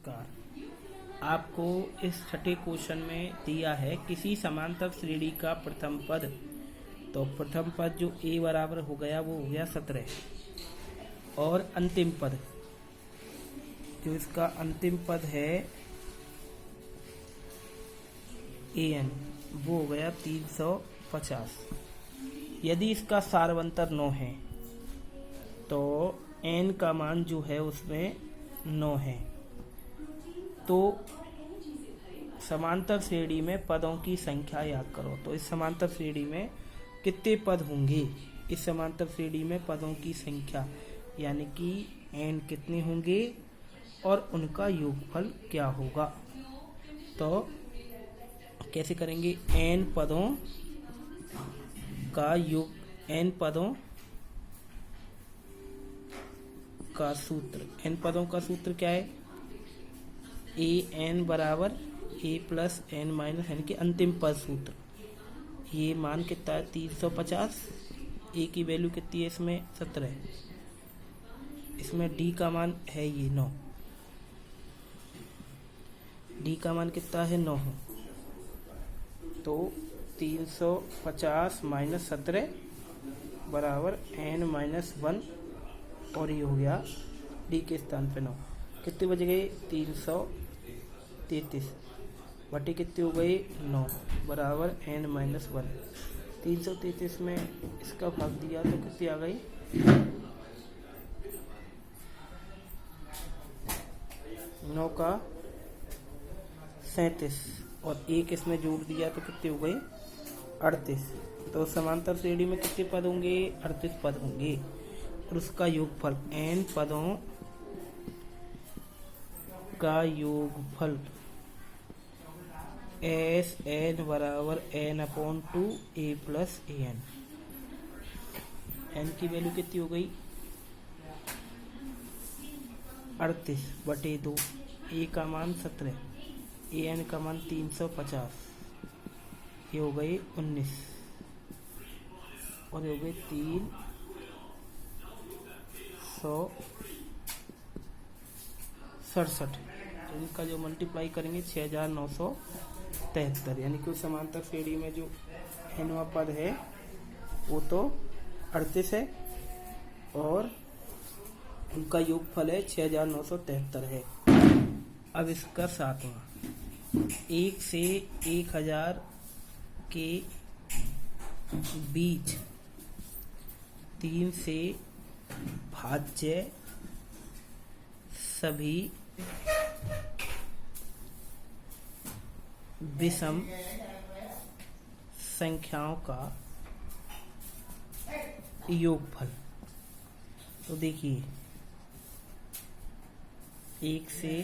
नमस्कार। आपको इस छठे क्वेश्चन में दिया है किसी समांतर श्रेणी का प्रथम पद। तो प्रथम पद जो a बराबर हो गया वो हो गया 17 और अंतिम पद जो इसका अंतिम पद है an वो हो गया 350। यदि इसका सारवंतर 9 है तो n का मान जो है उसमें 9 है। तो समांतर श्रेणी में पदों की संख्या याद करो। तो इस समांतर श्रेणी में कितने पद होंगे? इस समांतर श्रेणी में पदों की संख्या यानी कि n कितने होंगे और उनका योगफल क्या होगा। तो कैसे करेंगे? n पदों का योग, n पदों का सूत्र, n पदों का सूत्र क्या है? ए एन बराबर ए प्लस एन माइनस यानी कि अंतिम पद सूत्र। ये मान कितना है? 350। ए की वैल्यू कितनी है इसमें? 17। इसमें डी का मान है ये 9। डी का मान कितना है? 9 है। तो 350 माइनस 17 बराबर एन माइनस 1 और ये हो गया डी के स्थान पे 9। कितने बज गए? 333 बटे कितने हो गए? 9 बराबर एन माइनस 1। 333 में इसका भाग दिया तो कितनी आ गई? 9 का 37 और 1 इसमें जोड़ दिया तो कितने हो गए? 38। तो समांतर श्रेणी में कितने पद होंगे? 38 पद होंगे और उसका योगफल n पदों का योगफल एस एन बराबर N upon 2 A plus A N. N की वैल्यू कितनी हो गई? 38 बटे 2। ए का मान 17, ए एन का मान 350, ये हो गई 19 और ये हो गई 367। तो इनका जो मल्टीप्लाई करेंगे 6973 यानी कि समांतर श्रेणी में जो nवां पद है वो तो 38 है और उनका योगफल है 6973 है। अब इसका 7वां, 1 से 1000 के बीच 3 से भाज्य सभी विषम संख्याओं का योगफल। तो देखिए 1 से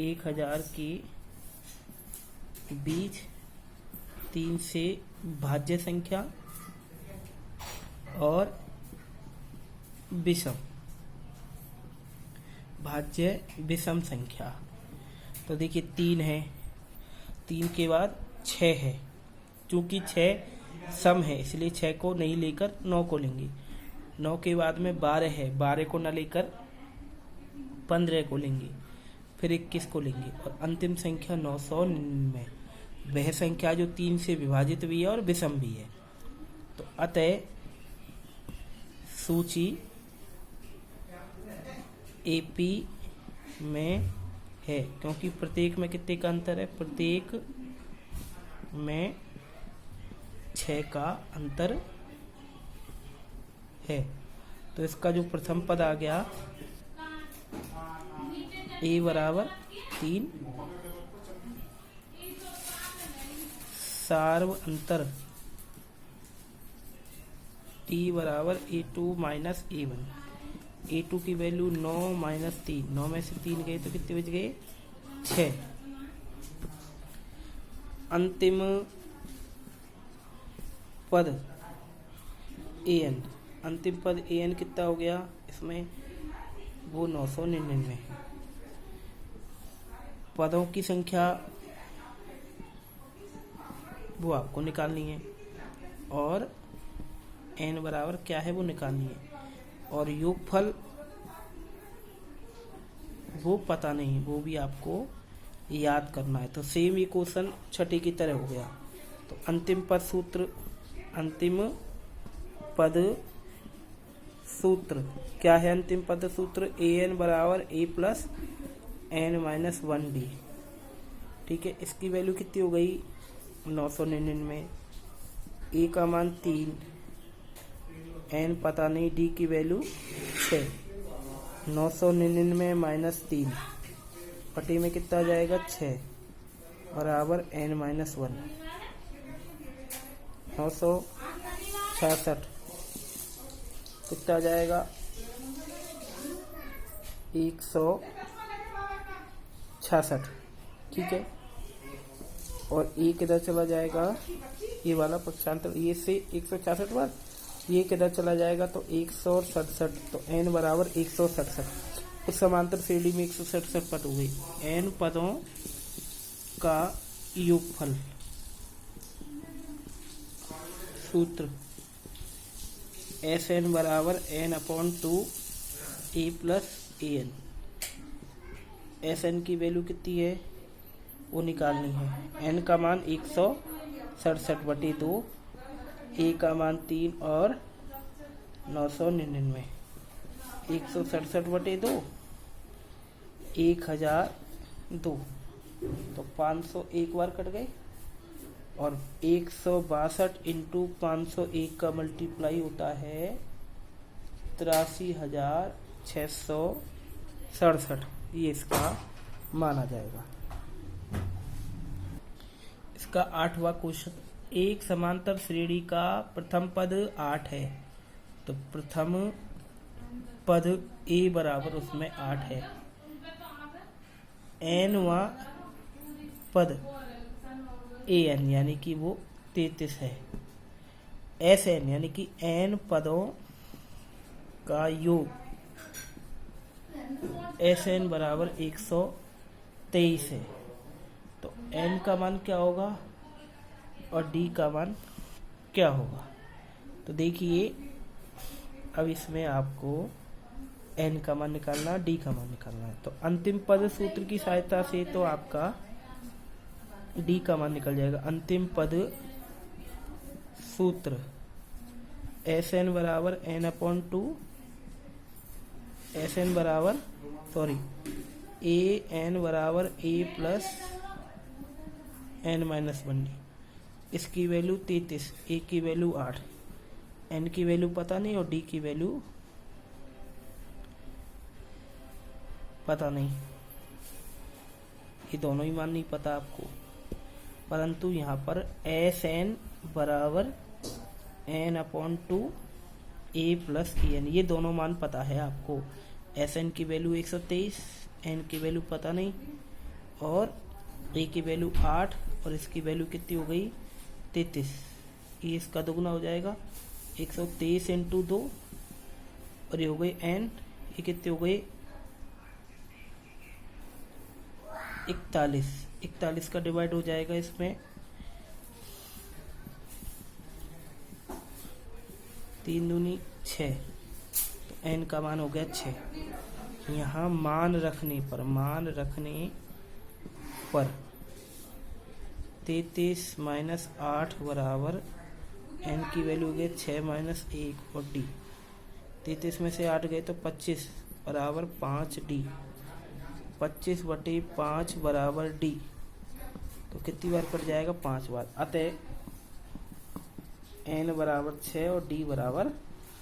1000 के बीच 3 से भाज्य संख्या और विषम भाज्य विषम संख्या। तो देखिए 3 है, 3 के बाद 6 है। चूंकि 6 सम है इसलिए 6 को नहीं लेकर 9 को लेंगे। 9 के बाद में 12 है, 12 को न लेकर 15 को लेंगे, फिर 21 को लेंगे और अंतिम संख्या 999, वह संख्या जो 3 से विभाजित भी है और विषम भी है। तो अतः सूची एपी में है क्योंकि प्रत्येक में कितने का अंतर है? प्रत्येक में 6 का अंतर है। तो इसका जो प्रथम पद आ गया a बराबर 3, सार्व अंतर t बराबर a2 माइनस a1। a2 की वैल्यू 9 माइनस 3, 9 में से 3 गए तो कितने बच गए? 6। अंतिम पद an, अंतिम पद an कितना हो गया इसमें? वो 999 है। पदों की संख्या वो आपको निकालनी है और n बराबर क्या है वो निकालनी है और योगफल वो पता नहीं, वो भी आपको याद करना है। तो सेम ये क्वेश्चन छठे की तरह हो गया। तो अंतिम पद सूत्र, अंतिम पद सूत्र क्या है? अंतिम पद सूत्र an बराबर a plus n minus 1d। ठीक है, इसकी वैल्यू कितनी हो गई? 999। a का मान 3, n पता नहीं, d की वैल्यू 6। 999 माइनस 3 पटी में कितना आ जाएगा? 6 बराबर n माइनस 1। 966 कितना आ जाएगा? 166। ठीक है, और ये किधर चला जाएगा? ये वाला पक्षांतर, ये से 166 बार, ये किधर चला जाएगा? तो 167। तो n बराबर 167। उस समांतर श्रेणी में 167 पद हो गई। n पदों का योगफल सूत्र Sn बराबर n/2 a plus an। Sn की वैल्यू कितनी है वो निकालनी है। n का मान 167/2, a का मान 3 और 999। 167/2 1002, तो 500 एक बार कट गए, और 162 इंटू 501 का मल्टीप्लाई होता है 83,667। ये इसका माना जाएगा। इसका 8वां क्वेश्चन, एक समांतर श्रेणी का प्रथम पद 8 है, तो प्रथम पद a बराबर उसमें 8 है। nवां पद an यानी कि वो 33 है। Sn यानी कि n पदों का योग Sn बराबर 123 है। तो n का मान क्या होगा और d का मान क्या होगा? तो देखिए, अब इसमें आपको n का मान निकालना, d का मान निकालना है। तो अंतिम पद सूत्र की सहायता से तो आपका d का मान निकल जाएगा। अंतिम पद सूत्र Sn बराबर n/2, Sn बराबर an बराबर a plus n minus 1d। इसकी वैल्यू 33, a की वैल्यू 8, n की वैल्यू पता नहीं और d की वैल्यू पता नहीं। ये दोनों ही मान नहीं पता आपको, परंतु यहाँ पर Sn बराबर n/2 a प्लस an, ये दोनों मान पता है आपको। Sn की वैल्यू 123, n की वैल्यू पता नहीं, और a की वैल्यू 8 और इसकी वैल्यू कितनी हो गई? 33। ये इसका दोगुना हो जाएगा, 123 इंटू 2, और ये हो गई n, ये कितनी हो गई? 41। 41 का डिवाइड हो जाएगा इसमें 3 दूनी 6, तो n का मान हो गया 6। यहाँ मान रखने पर 33 माइनस 8 बराबर n की वैल्यू हो गई 6 माइनस 1 और d। 33 में से 8 गए तो 25 बराबर 5d। 25/5 बराबर d। तो कितनी बार कट जाएगा? 5 बार। अतः n बराबर 6 और d बराबर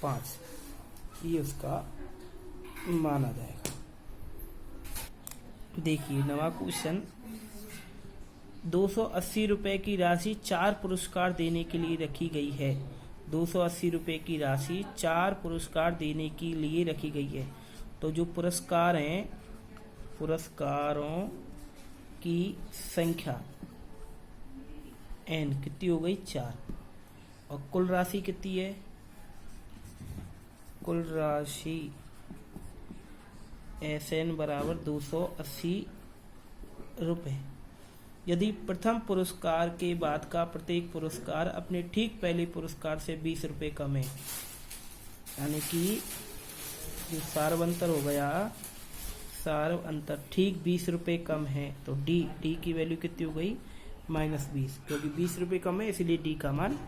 5, ये उसका माना जाएगा। देखिए 9वां क्वेश्चन, 280 रुपए की राशि 4 पुरस्कार देने के लिए रखी गई है। 280 रुपए की राशि 4 पुरस्कार देने के लिए रखी गई है। तो जो पुरस्कार हैं, पुरस्कारों की संख्या n कितनी हो गई? 4, और कुल राशि कितनी है? कुल राशि Sn बराबर 280 रुपए। यदि प्रथम पुरस्कार के बाद का प्रत्येक पुरस्कार अपने ठीक पहले पुरस्कार से 20 रुपए कम है, यानी कि जो सारवंतर हो गया, सार्व अंतर ठीक 20 रुपये कम है, तो डी की वैल्यू कितनी हो गई -20, क्योंकि 20 रुपये कम है इसलिए डी का मान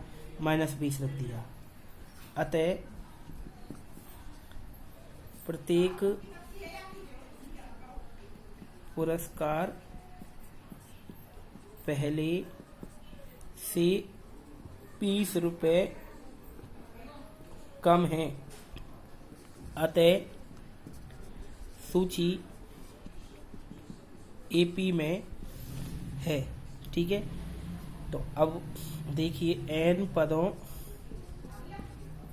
-20 रख दिया। अतः प्रत्येक पुरस्कार पहले से 20 रुपये कम है, अतः सूची एपी में है। ठीक है, तो अब देखिए n पदों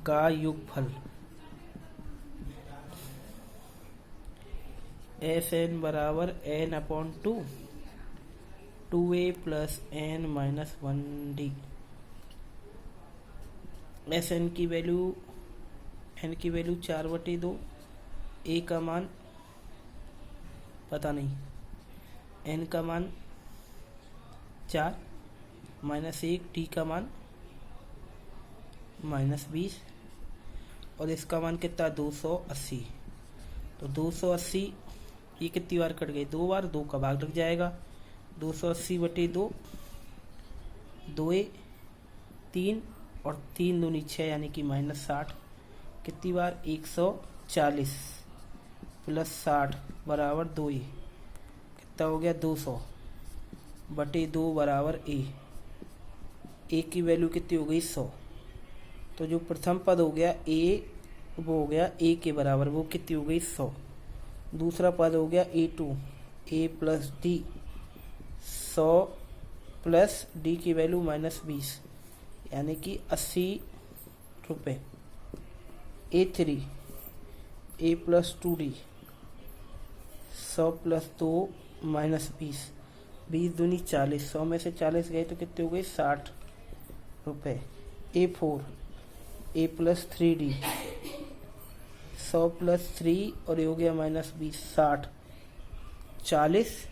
का योगफल Sn बराबर n/2 2a plus n minus 1d। Sn की वैल्यू n की वैल्यू 4/2, a का मान पता नहीं, n का मान 4 -1, d का मान -20 और इसका मान कितना 280। तो 280 ये कितनी बार कट गई, 2 बार, 2 का भाग लग जाएगा, 280/2 2a 3 और 3 दूनी 6 यानी कि -60। कितनी बार 140 प्लस 60 बराबर 2a, कितना हो गया 200/2 बराबर a की वैल्यू कितनी हो गई 100। तो जो प्रथम पद हो गया a वो हो गया a के बराबर, वो कितनी हो गई 100। दूसरा पद हो गया a2 a plus D 100 plus D की वैल्यू -20 यानी कि 80 रुपये। a3 a plus 2d 100 plus 2 -20 20 दूनी 40, 100 में से 40 गए तो कितने हो गए 60 रुपये। a4 a plus 3d 100 plus 3 और ये हो गया -20 60 40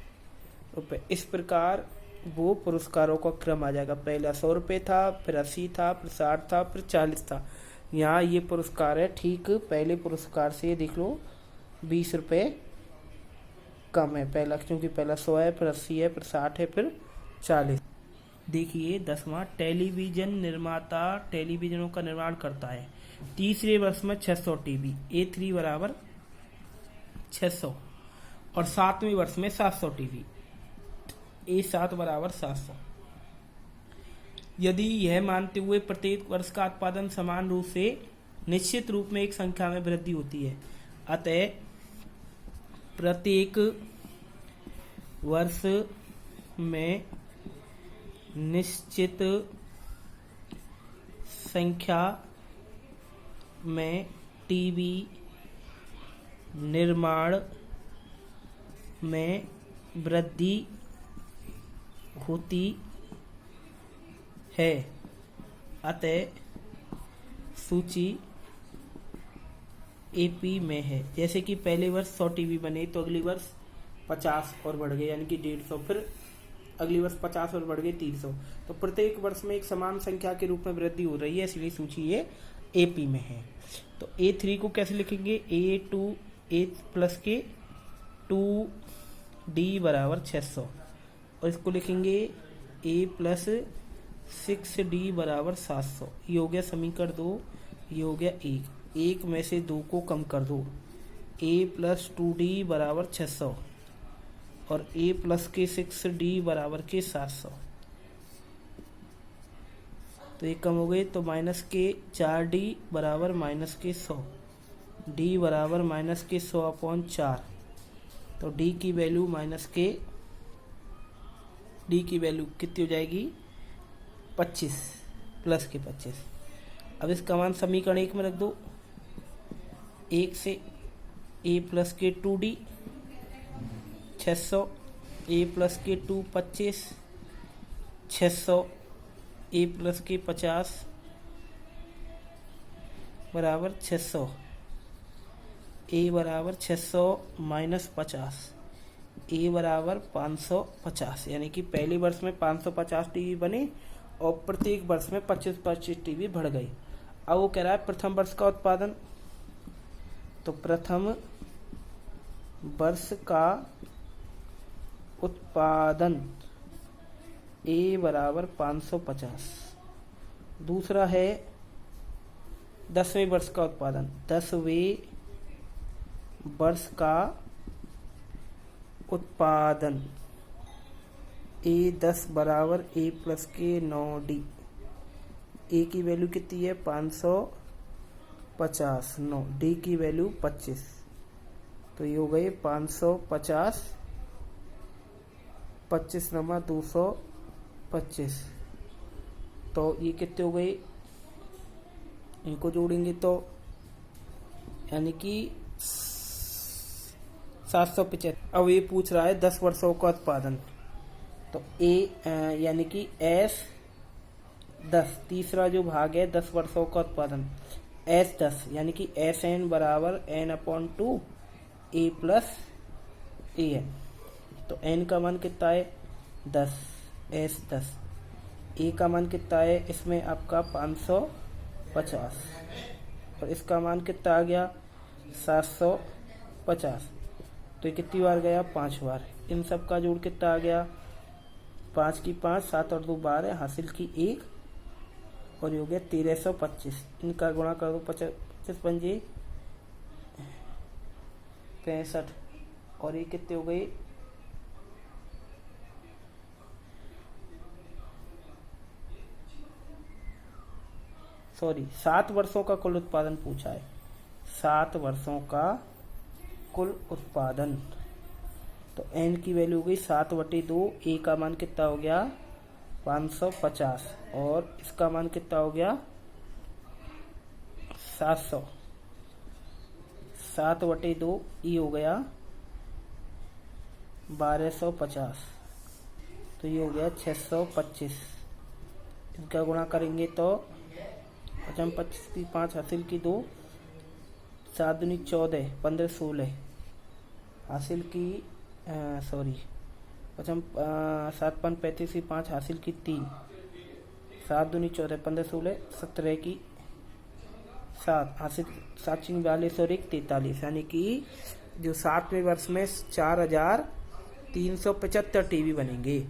रुपये। इस प्रकार वो पुरस्कारों का क्रम आ जाएगा, पहला 100 रुपये था, फिर 80 था, फिर 60 था, फिर 40 था। यहाँ ये पुरस्कार है ठीक पहले पुरस्कार से, देख लो 20 रुपये कम है पहला, क्योंकि पहला 100 है, फिर 80 है, फिर 60 है, फिर 40। देखिए 10वां, टेलीविजन निर्माता टेलीविजनों का निर्माण करता है। तीसरे वर्ष में 600 टीवी, A3 बराबर 600 और 7वें वर्ष में 700 टीवी, A7 बराबर 700। यदि यह मानते हुए प्रत्येक वर्ष का उत्पादन समान रूप से निश्चित रूप में एक संख्या में वृद्धि होती है, अतः प्रत्येक वर्ष में निश्चित संख्या में टीवी निर्माण में वृद्धि होती है, अतः सूची एपी में है। जैसे कि पहले वर्ष 100 टीवी बने तो अगली वर्ष 50 और बढ़ गए यानी कि 150, फिर अगली वर्ष 50 और बढ़ गए 300। तो प्रत्येक वर्ष में एक समान संख्या के रूप में वृद्धि हो रही है, इसलिए सूची ये एपी में है। तो A3 को कैसे लिखेंगे, A2 A प्लस के 2D बराबर 600 और इसको लिखेंगे A प्लस 6D बराबर 700। ये हो गया समीकरण 2, ये हो गया 1 में से 2 को कम कर दो, A प्लस 2D बराबर 600 और A प्लस के 6D बराबर के 700। तो ये कम हो गए, तो माइनस के 4D बराबर माइनस के 100, D बराबर माइनस के 100/4। तो D की वैल्यू D की वैल्यू कितनी हो जाएगी 25 प्लस के 25। अब इसका मान समीकरण 1 में रख दो, 1 से A प्लस के 2D 600, A प्लस के 2 25, 600 A प्लस के 50 बराबर 600, A बराबर 600 माइनस 50, A बराबर 550। यानी कि पहले वर्ष में 550 टीवी बने और प्रत्येक वर्ष में 25-25 टीवी बढ़ गई। अब वो कह रहा है प्रथम वर्ष का उत्पादन, तो प्रथम वर्ष का उत्पादन ए बराबर 550। दूसरा है 10वें वर्ष का उत्पादन, 10वें वर्ष का उत्पादन ए 10 बराबर ए प्लस के 9D। ए की वैल्यू कितनी है 550, 9 डी की वैल्यू 25, तो ये हो गए 550, 25 नमा 225, तो ये कितने हो गए, इनको जोड़ेंगे तो यानी कि 775। अब ये पूछ रहा है 10 वर्षों का उत्पादन, तो ए यानी कि एस 10, तीसरा जो भाग है 10 वर्षों का उत्पादन एस 10 यानी कि एस एन बराबर n/2 A plus A N. तो एन का मान कितना है 10, एस 10, ए का मान कितना है इसमें आपका 550 और इसका मान कितना आ गया 750। तो ये कितनी बार गया 5 बार। इन सब का जोड़ कितना आ गया 5 की 5, 7 और 2 12, हासिल की 1 और ये हो गया 1325। इनका गुणा कर दो 25 पंजे 65 और ये कितने हो गए 7 वर्षों का कुल उत्पादन पूछा है, 7 वर्षों का कुल उत्पादन। तो एन की वैल्यू हो गई 7/2, ए का मान कितना हो गया 550 और इसका मान कितना हो गया 700, 7/2 ई हो गया 1250, तो ये हो गया 625। इसका गुणा करेंगे तो 25 की 5 हासिल की 2, 7 दूनी 14, 15 16 हासिल की 7 5 35 की 5 हासिल की 3, 7 दूनी 14, 15 16 17 की 7 हासिल 7 42 और 1 43, यानी कि जो 7वें वर्ष में 4375 टीवी बनेंगे।